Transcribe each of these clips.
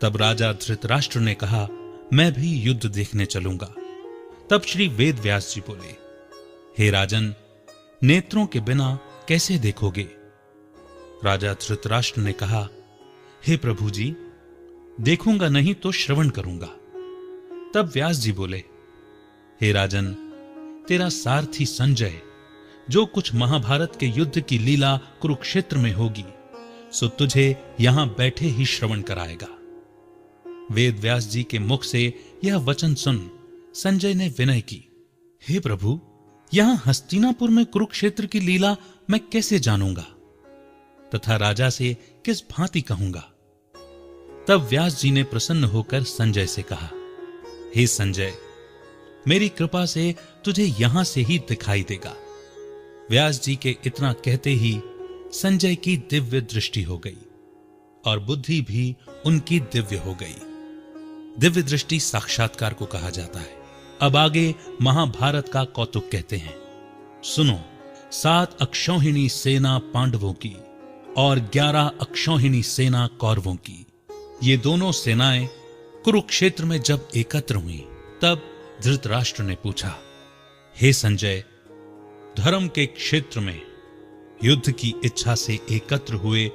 तब राजा धृतराष्ट्र ने कहा, मैं भी युद्ध देखने चलूंगा। तब श्री वेद व्यास जी बोले, हे राजन, नेत्रों के बिना कैसे देखोगे? राजा धृतराष्ट्र ने कहा, हे प्रभु जी, देखूंगा नहीं तो श्रवण करूंगा। तब व्यास जी बोले, हे राजन, तेरा सारथी संजय जो कुछ महाभारत के युद्ध की लीला कुरुक्षेत्र में होगी सो तुझे यहां बैठे ही श्रवण कराएगा। वेद व्यास जी के मुख से यह वचन सुन संजय ने विनय की, हे प्रभु, यहां हस्तिनापुर में कुरुक्षेत्र की लीला मैं कैसे जानूंगा तथा राजा से किस भांति कहूंगा? तब व्यास जी ने प्रसन्न होकर संजय से कहा, हे संजय, मेरी कृपा से तुझे यहां से ही दिखाई देगा। व्यास जी के इतना कहते ही संजय की दिव्य दृष्टि हो गई और बुद्धि भी उनकी दिव्य हो गई। दिव्य दृष्टि साक्षात्कार को कहा जाता है। अब आगे महाभारत का कौतुक कहते हैं। सुनो, 7 अक्षौहिणी सेना पांडवों की और 11 अक्षौहिणी सेना कौरवों की, ये दोनों सेनाएं कुरुक्षेत्र में जब एकत्र हुई तब धृतराष्ट्र ने पूछा, हे संजय, धर्म के क्षेत्र में युद्ध की इच्छा से एकत्र हुए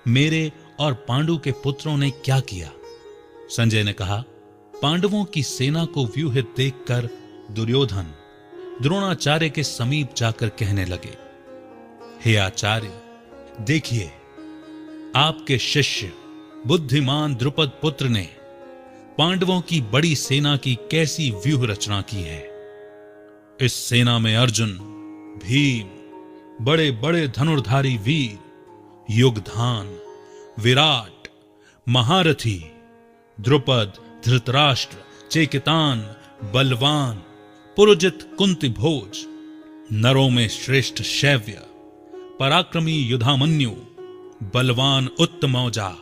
मेरे और पांडु के पुत्रों ने क्या किया? संजय ने कहा, पांडवों की सेना को व्यूहित देखकर दुर्योधन द्रोणाचार्य के समीप जाकर कहने लगे, हे आचार्य, देखिए, आपके शिष्य बुद्धिमान द्रुपद पुत्र ने पांडवों की बड़ी सेना की कैसी व्यूह रचना की है। इस सेना में अर्जुन, भीम, बड़े बड़े धनुर्धारी वीर, युगधान, विराट, महारथी, द्रुपद, धृतराष्ट्र, चेकितान, बलवान, पुरोजित, कुंती भोज, नरों में श्रेष्ठ शैव्य, पराक्रमी युधामन्यु, बलवान उत्तमौजा,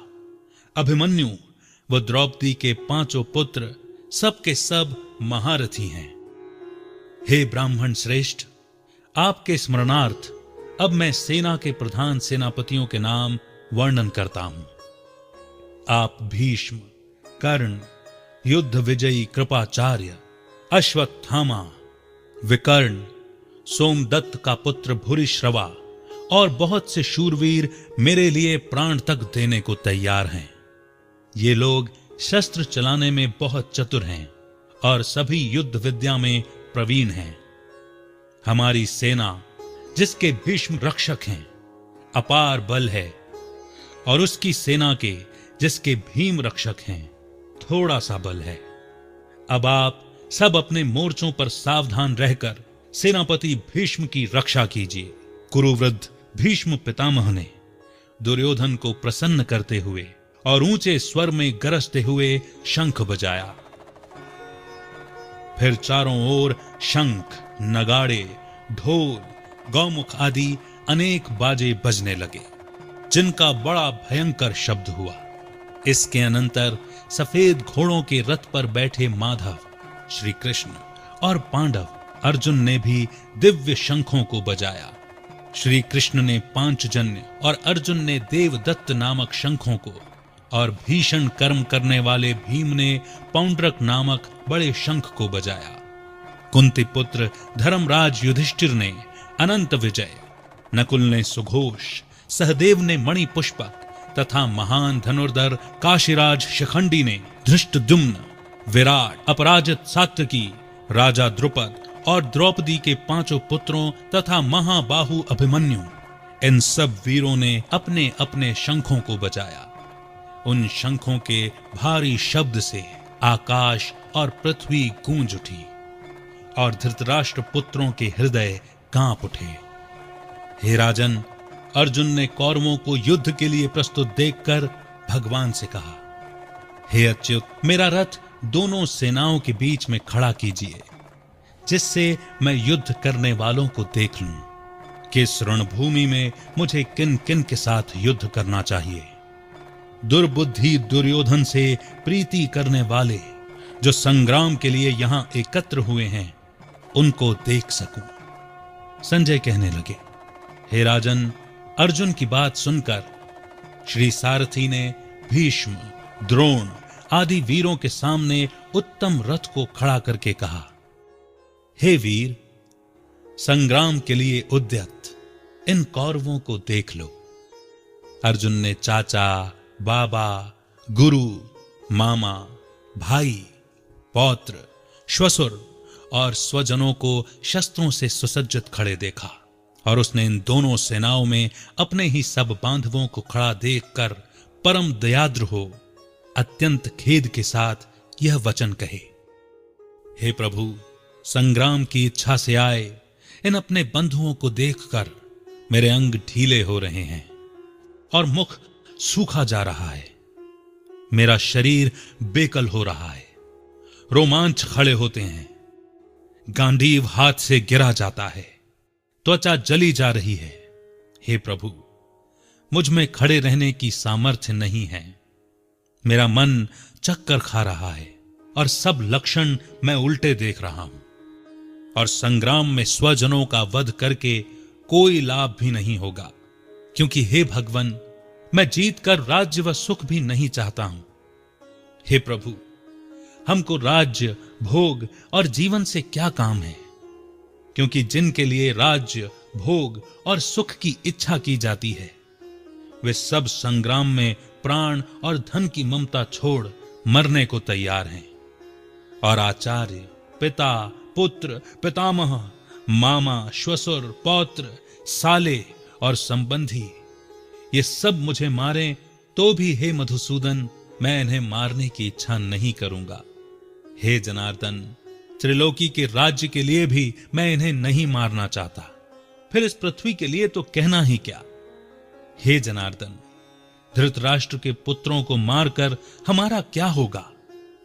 अभिमन्यु व द्रौपदी के 5 पुत्र सब के सब महारथी हैं। हे ब्राह्मण श्रेष्ठ, आपके स्मरणार्थ अब मैं सेना के प्रधान सेनापतियों के नाम वर्णन करता हूं। आप भीष्म, कर्ण, युद्ध विजयी कृपाचार्य, अश्वत्थामा, विकर्ण, सोमदत्त का पुत्र भूरिश्रवा और बहुत से शूरवीर मेरे लिए प्राण तक देने को तैयार हैं। ये लोग शस्त्र चलाने में बहुत चतुर हैं और सभी युद्ध विद्या में प्रवीण हैं। हमारी सेना, जिसके भीष्म रक्षक हैं, अपार बल है और उसकी सेना के, जिसके भीम रक्षक हैं, थोड़ा सा बल है। अब आप सब अपने मोर्चों पर सावधान रहकर सेनापति भीष्म की रक्षा कीजिए। कुरुवृद्ध भीष्म पितामह ने दुर्योधन को प्रसन्न करते हुए और ऊंचे स्वर में गरजते हुए शंख बजाया। फिर चारों ओर शंख, नगाड़े, ढोल, गौमुख आदि अनेक बाजे बजने लगे, जिनका बड़ा भयंकर शब्द हुआ। इसके अनंतर सफेद घोड़ों के रथ पर बैठे माधव, श्री कृष्ण और पांडव अर्जुन ने भी दिव्य शंखों को बजाया। श्री कृष्ण ने पांचजन्य और अर्जुन ने देवदत्त नामक शंखों को और भीषण कर्म करने वाले भीम ने पौंड्रक नामक बड़े शंख को बजाया। कुंती पुत्र धर्मराज युधिष्ठिर ने अनंत विजय, नकुल ने सुघोष, सहदेव ने मणि पुष्पक तथा महान धनुर्धर काशीराज शिखंडी ने धृष्टद्युम्न, विराट, अपराजित सात्यकी, राजा द्रुपद और द्रौपदी के 5 पुत्रों तथा महाबाहु अभिमन्यु, इन सब वीरों ने अपने अपने शंखों को बजाया। उन शंखों के भारी शब्द से आकाश और पृथ्वी गूंज उठी और धृतराष्ट्र पुत्रों के हृदय कांप उठे। हे राजन, अर्जुन ने कौरवों को युद्ध के लिए प्रस्तुत देखकर भगवान से कहा, हे अच्युत, मेरा रथ दोनों सेनाओं के बीच में खड़ा कीजिए, जिससे मैं युद्ध करने वालों को देख लूं कि इस रणभूमि में मुझे किन किन के साथ युद्ध करना चाहिए। दुर्बुद्धि दुर्योधन से प्रीति करने वाले जो संग्राम के लिए यहां एकत्र हुए हैं, उनको देख सकूं। संजय कहने लगे, हे राजन, अर्जुन की बात सुनकर श्री सारथी ने भीष्म, द्रोण आदि वीरों के सामने उत्तम रथ को खड़ा करके कहा, हे वीर, संग्राम के लिए उद्यत इन कौरवों को देख लो। अर्जुन ने चाचा, बाबा, गुरु, मामा, भाई, पौत्र, श्वशुर और स्वजनों को शस्त्रों से सुसज्जित खड़े देखा और उसने इन दोनों सेनाओं में अपने ही सब बांधवों को खड़ा देखकर परम दयाद्र हो अत्यंत खेद के साथ यह वचन कहे, हे प्रभु, संग्राम की इच्छा से आए इन अपने बंधुओं को देखकर मेरे अंग ढीले हो रहे हैं और मुख सूखा जा रहा है। मेरा शरीर बेकल हो रहा है, रोमांच खड़े होते हैं, गांडीव हाथ से गिरा जाता है, त्वचा जली जा रही है। हे प्रभु, मुझ में खड़े रहने की सामर्थ्य नहीं है। मेरा मन चक्कर खा रहा है और सब लक्षण मैं उल्टे देख रहा हूं और संग्राम में स्वजनों का वध करके कोई लाभ भी नहीं होगा, क्योंकि हे भगवान, मैं जीतकर राज्य व सुख भी नहीं चाहता हूं। हे प्रभु, हमको राज्य, भोग और जीवन से क्या काम है, क्योंकि जिनके लिए राज्य, भोग और सुख की इच्छा की जाती है वे सब संग्राम में प्राण और धन की ममता छोड़ मरने को तैयार हैं। और आचार्य, पिता, पुत्र, पितामह, मामा, श्वशुर, पौत्र, साले और संबंधी ये सब मुझे मारें तो भी हे मधुसूदन, मैं इन्हें मारने की इच्छा नहीं करूंगा। हे जनार्दन, त्रिलोकी के राज्य के लिए भी मैं इन्हें नहीं मारना चाहता, फिर इस पृथ्वी के लिए तो कहना ही क्या। हे जनार्दन, धृतराष्ट्र के पुत्रों को मारकर हमारा क्या होगा?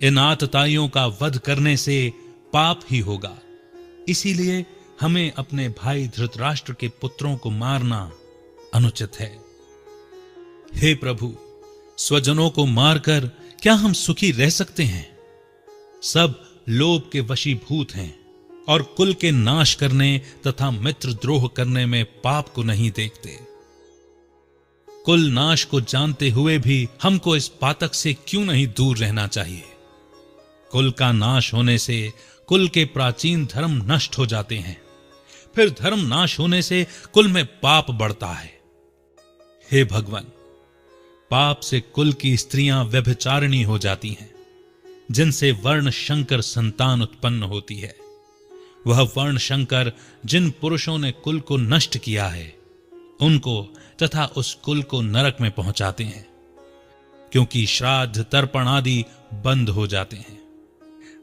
इन आतताइयों का वध करने से पाप ही होगा। इसीलिए हमें अपने भाई धृतराष्ट्र के पुत्रों को मारना अनुचित है। हे प्रभु, स्वजनों को मारकर क्या हम सुखी रह सकते हैं? सब लोभ के वशीभूत हैं और कुल के नाश करने तथा मित्र द्रोह करने में पाप को नहीं देखते। कुल नाश को जानते हुए भी हमको इस पातक से क्यों नहीं दूर रहना चाहिए? कुल का नाश होने से कुल के प्राचीन धर्म नष्ट हो जाते हैं, फिर धर्म नाश होने से कुल में पाप बढ़ता है। हे भगवान, पाप से कुल की स्त्रियां व्यभिचारिणी हो जाती हैं, जिनसे वर्ण शंकर संतान उत्पन्न होती है। वह वर्ण शंकर जिन पुरुषों ने कुल को नष्ट किया है, उनको तथा उस कुल को नरक में पहुंचाते हैं, क्योंकि श्राद्ध, तर्पण आदि बंद हो जाते हैं।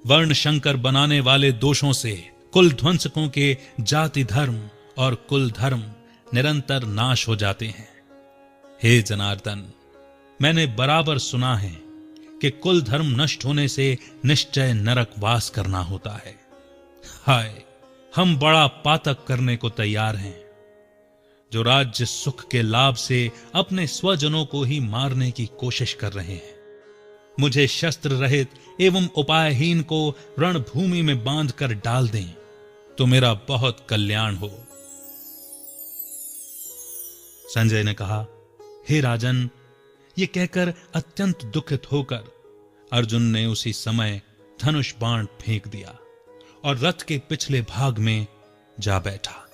वर्ण शंकर बनाने वाले दोषों से कुल ध्वंसकों के जाति धर्म और कुल धर्म निरंतर नाश हो जाते हैं। हे जनार्दन, मैंने बराबर सुना है कि कुल धर्म नष्ट होने से निश्चय नरक वास करना होता है। हाय, हम बड़ा पातक करने को तैयार हैं, जो राज्य सुख के लाभ से अपने स्वजनों को ही मारने की कोशिश कर रहे हैं। मुझे शस्त्र रहित एवं उपायहीन को रणभूमि में बांध कर डाल दें तो मेरा बहुत कल्याण हो। संजय ने कहा, हे राजन, ये कहकर अत्यंत दुखित होकर अर्जुन ने उसी समय धनुष बाण फेंक दिया और रथ के पिछले भाग में जा बैठा।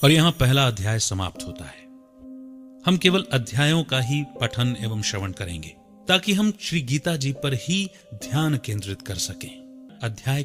और यहां पहला अध्याय समाप्त होता है। हम केवल अध्यायों का ही पठन एवं श्रवण करेंगे ताकि हम श्री गीता जी पर ही ध्यान केंद्रित कर सकें। अध्याय